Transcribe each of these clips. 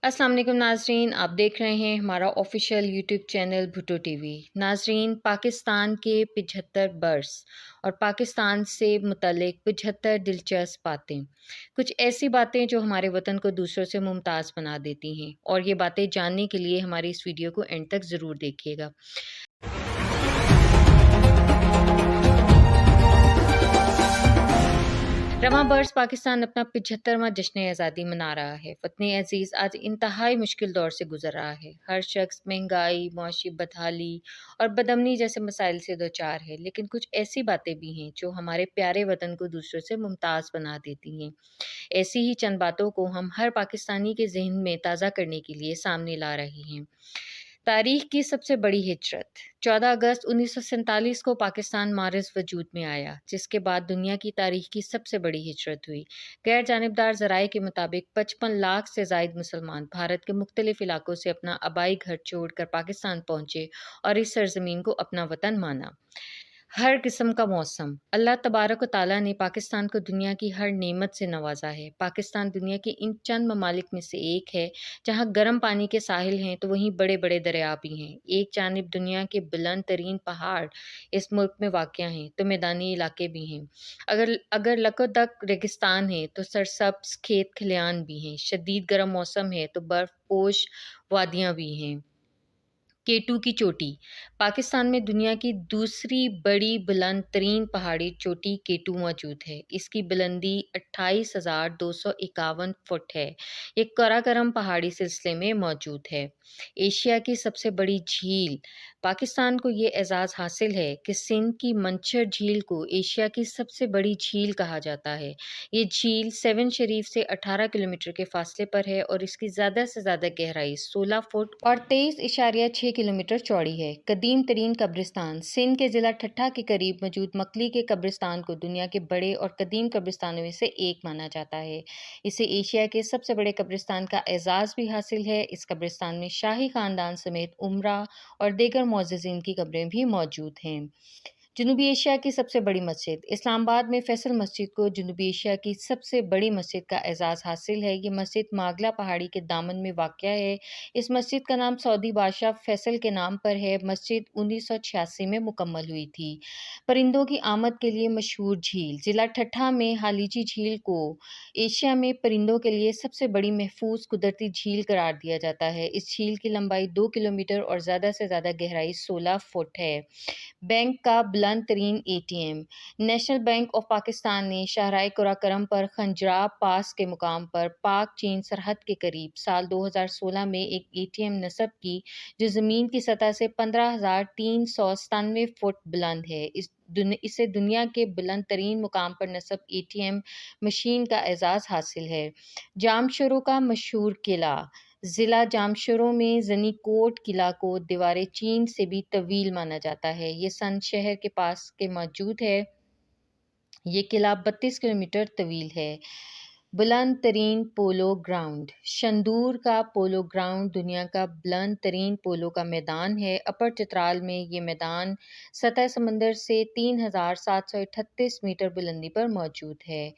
अस्सलाम वालेकुम नाजरीन, आप देख रहे हैं हमारा official YouTube channel Bhutto TV. नाजरीन, पाकिस्तान के 75 बर्ड्स और पाकिस्तान से मुतल्लिक 75 दिलचस्प बातें, कुछ ऐसी बातें जो हमारे वतन को दूसरों से मुमताज़ बना देती हैं, और ये बातें जानने के लिए हमारी इस वीडियो को एंड तक ज़रूर देखिएगा। रवां बर्स पाकिस्तान अपना 75वां जश्न आज़ादी मना रहा है। वतन अजीज़ आज इंतहाई मुश्किल दौर से गुजर रहा है। हर शख्स महंगाई, मौशी बदहाली और बदअमनी जैसे मसाइल से दो चार है, लेकिन कुछ ऐसी बातें भी हैं जो हमारे प्यारे वतन को दूसरों से मुमताज़ बना देती हैं। ऐसी ही चंद बातों को हम हर पाकिस्तानी के जहन में ताज़ा करने के लिए सामने ला रहे हैं। तारीख की सबसे बड़ी हिजरत 14 अगस्त 1947 को पाकिस्तान मारिज वजूद में आया, जिसके बाद दुनिया की तारीख की सबसे बड़ी हिजरत हुई। गैर जानिबदार ज़राए के मुताबिक 55 लाख से ज़ायद मुसलमान भारत के मुख्तलिफ इलाकों से अपना आबाई घर छोड़कर पाकिस्तान पहुंचे और इस सरजमीन को अपना वतन माना। हर किस्म का मौसम, अल्लाह तबारक व तआला ने पाकिस्तान को दुनिया की हर नेमत से नवाजा है। पाकिस्तान दुनिया के इन चंद ममालिक में से एक है जहाँ गर्म पानी के साहिल हैं तो वहीं बड़े बड़े दरिया भी हैं। एक जानिब दुनिया के बुलंद तरीन पहाड़ इस मुल्क में वाक़या हैं तो मैदानी इलाके भी हैं। अगर अगर लकोदक रेगिस्तान है तो सरसब्ज खेत खलियान भी हैं। शदीद गर्म मौसम है तो बर्फ पोश वादियाँ भी हैं। केटू की चोटी, पाकिस्तान में दुनिया की दूसरी बड़ी बुलंद तरीन पहाड़ी चोटी केटू मौजूद है। इसकी बुलंदी 28,251 फुट है। ये कराकरम पहाड़ी सिलसिले में मौजूद है। एशिया की सबसे बड़ी झील, पाकिस्तान को ये एजाज़ हासिल है कि सिंध की मंचर झील को एशिया की सबसे बड़ी झील कहा जाता है। ये झील सेवन शरीफ से 18 किलोमीटर के फासले पर है और इसकी ज़्यादा से ज़्यादा गहराई 16 फुट और 23.6 किलोमीटर चौड़ी है। कदीम तरीन कब्रिस्तान, सिंध के ज़िला ठट्ठा के करीब मौजूद मकली के कब्रिस्तान को दुनिया के बड़े और कदीम कब्रिस्तानों में से एक माना जाता है। इसे एशिया के सबसे बड़े कब्रिस्तान का एजाज़ भी हासिल है। इस कब्रिस्तान में शाही ख़ानदान समेत उमरा और दीगर मुअज़्ज़िज़ीन की कब्रें भी मौजूद हैं। जनूबी एशिया की सबसे बड़ी मस्जिद, इस्लामाबाद में फैसल मस्जिद को जनूबी एशिया की सबसे बड़ी मस्जिद का एजाज़ हासिल है। ये मस्जिद मागला पहाड़ी के दामन में वाक़या है। इस मस्जिद का नाम सऊदी बादशाह फैसल के नाम पर है। मस्जिद 1986 में मुकम्मल हुई थी। परिंदों की आमद के लिए मशहूर झील, ज़िला ठट्ठा में हालीची झील को एशिया में परिंदों के लिए सबसे बड़ी महफूज कुदरती झील करार दिया जाता है। इस झील की लंबाई 2 किलोमीटर और ज़्यादा से ज़्यादा गहराई 16 फुट है। बैंक का बुलंद तरीन ATM, national bank of Pakistan ने शाहराह कुराकरम पर खंजराब पास के मुकाम पर पाक चीन सरहद के करीब साल 2016 में एक एटीएम नस्ब की, जो ज़मीन की सतह से 15,397 फुट बुलंद है। इसे दुनिया के बुलंद तरीन मुकाम पर नस्ब एटीएम मशीन का एजाज़ हासिल है। जामशोरों का मशहूर किला, ज़िला जामशोरों में ज़नीकोट किला को दीवार चीन से भी तवील माना जाता है। ये सन शहर के पास के मौजूद है। ये किला 32 किलोमीटर तवील है। बुलंद तरीन पोलो ग्राउंड, शंदूर का पोलो ग्राउंड दुनिया का बुलंद तरीन पोलो का मैदान है। अपर चित्राल में ये मैदान सतह समंदर से 3,738 मीटर बुलंदी पर मौजूद है।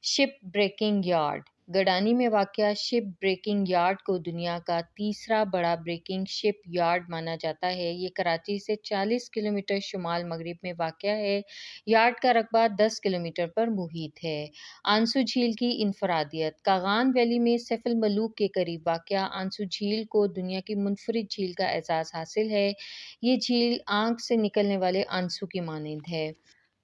शिप ब्रेकिंग यार्ड, गडानी में वाक़या शिप ब्रेकिंग यार्ड को दुनिया का तीसरा बड़ा ब्रेकिंग शिप यार्ड माना जाता है। ये कराची से 40 किलोमीटर शुमाल मगरिब में वाक़या है। यार्ड का रकबा 10 किलोमीटर पर मुहित है। आंसू झील की इनफरादियत, कागान वैली में सैफुल मलूक के करीब वाक़या आंसू झील को दुनिया की मुनफरिद झील का एजाज़ हासिल है। ये झील आँख से निकलने वाले आंसू की मानंद है।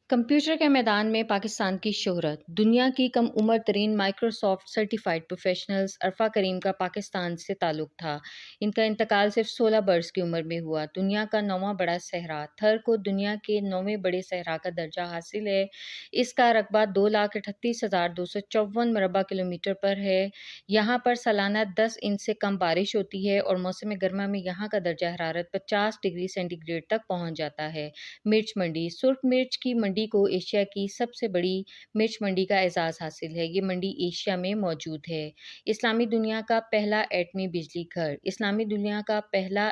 कंप्यूटर के मैदान में पाकिस्तान की शोहरत, दुनिया की कम उम्र तरीन माइक्रोसॉफ्ट सर्टिफाइड प्रोफेशनल्स अरफा करीम का पाकिस्तान से ताल्लुक़ था। इनका इंतकाल सिर्फ 16 बरस की उम्र में हुआ। दुनिया का 9वां बड़ा सहरा, थर को दुनिया के 9वें बड़े सहरा का दर्जा हासिल है। इसका रकबा 2,38,254 मरबा किलोमीटर पर है। यहाँ पर सालाना 10 इंच से कम बारिश होती है और मौसम गर्मा में यहाँ का दर्जा हरारत 50 डिग्री सेंटीग्रेड तक पहुँच जाता है। मिर्च मंडी, सुर्ख मिर्च की मंडी मंडी को एशिया की सबसे बड़ी मिर्च मंडी का एजाज़ हासिल है। ये मंडी एशिया में मौजूद है। इस्लामी दुनिया का पहला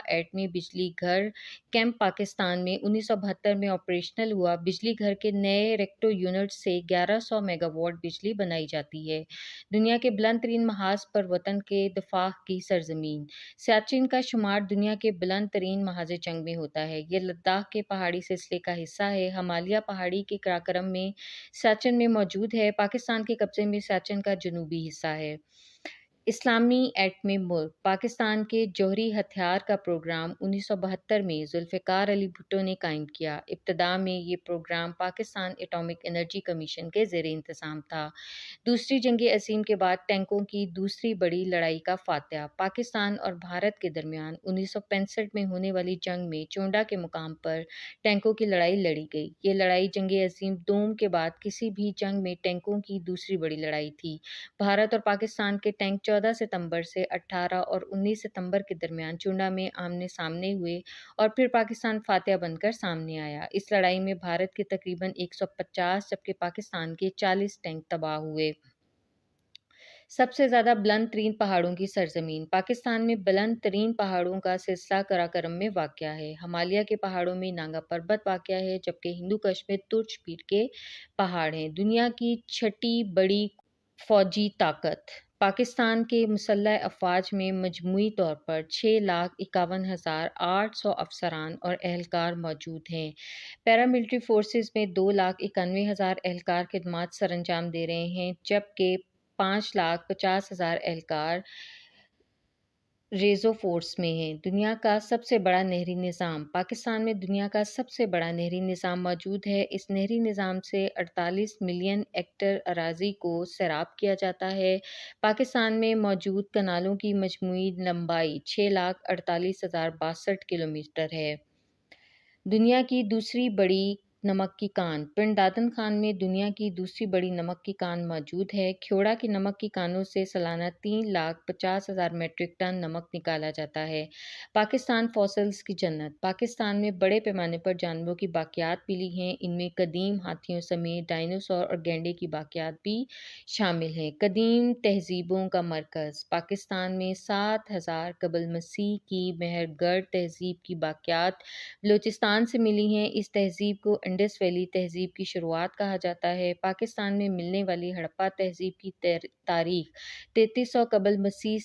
एटमी बिजली घर कैंप पाकिस्तान में 1972 में ऑपरेशनल हुआ। बिजली घर के नए रेक्टो यूनिट से 1100 मेगावाट बिजली बनाई जाती है। दुनिया के बुलंद तरीन महाज पर वतन के दफा की सरजमीन सियाचिन का शुमार दुनिया के बुलंद तरीन महाज जंग में होता है। ये लद्दाख के पहाड़ी सिलसिले का हिस्सा है। हिमालय पहाड़ी के काराकोरम में सियाचिन में मौजूद है। पाकिस्तान के कब्जे में सियाचिन का जनूबी हिस्सा है। इस्लामी एटमी मुल्क पाकिस्तान के जौहरी हथियार का प्रोग्राम 1972 में जुल्फ़िकार अली भुट्टो ने कायम किया। इब्तदा में ये programme Pakistan atomic energy commission के ज़ेर इंतज़ाम था। दूसरी जंग अज़ीम के बाद टैंकों की दूसरी बड़ी लड़ाई का फातहा पाकिस्तान और भारत के दरमियान 1965 में होने वाली जंग में चोंडा के मुकाम पर टैंकों की लड़ाई लड़ी गई। ये लड़ाई जंग अज़ीम दोम के बाद किसी भी जंग में टैंकों की दूसरी बड़ी लड़ाई थी। भारत और पाकिस्तान के टैंक 14 सितंबर से 18 और 19 सितंबर के दरमियान चोंडा में आमने सामने हुए और फिर पाकिस्तान फातह बनकर सामने आया। इस लड़ाई में भारत के तकरीबन 150 जबकि पाकिस्तान के 40 टैंक तबाह हुए। सबसे ज़्यादा बुलंद तरीन पहाड़ों की सरजमीन पाकिस्तान में बुलंद तरीन पहाड़ों का सिलसिला कराकोरम में वाक़या है। हिमालय के पहाड़ों में नांगा पर्वत वाक़या है, जबकि हिंदू कुश में तुर्च पीर के पहाड़ हैं। दुनिया की छठी बड़ी फ़ौजी ताकत पाकिस्तान के मुसल्लह अफ़वाज में मजमूई तौर पर 6,51,800 अफसरान और एहलकार मौजूद हैं। पैरामिलिट्री फोर्सेस में 2,91,000 एहलकार खिदमत सरअंजाम दे रहे हैं, जबकि 5,50,000 एहलकार रेज़ो फोर्स में हैं। दुनिया का सबसे बड़ा नहरी निज़ाम पाकिस्तान में दुनिया का सबसे बड़ा नहरी निज़ाम मौजूद है। इस नहरी निज़ाम से 48 मिलियन हेक्टेयर अराज़ी को सैराब किया जाता है। पाकिस्तान में मौजूद कनालों की मजमूई लंबाई 6,48,062 किलोमीटर है। दुनिया की दूसरी बड़ी नमक की कान पिंड दादन खान में दुनिया की दूसरी बड़ी नमक की कान मौजूद है। ख्योड़ा की नमक की कानों से सालाना 3,50,000 मीट्रिक टन नमक निकाला जाता है। पाकिस्तान फॉसिल्स की जन्नत पाकिस्तान में बड़े पैमाने पर जानवरों की बाकियात मिली हैं। इनमें कदीम हाथियों समेत डायनासोर और गैंडे की बाकियात भी शामिल हैं। कदीम तहजीबों का मरकज़ पाकिस्तान में 7,000 कबल मसीह की मेहरगढ़ तहजीब की बाकियात बलूचिस्तान से मिली हैं। इस तहजीब को इंडस वैली तहजीब की शुरुआत कहा जाता है। पाकिस्तान में मिलने वाली हड़प्पा तहजीब की तारीख 3300 कबल मसीह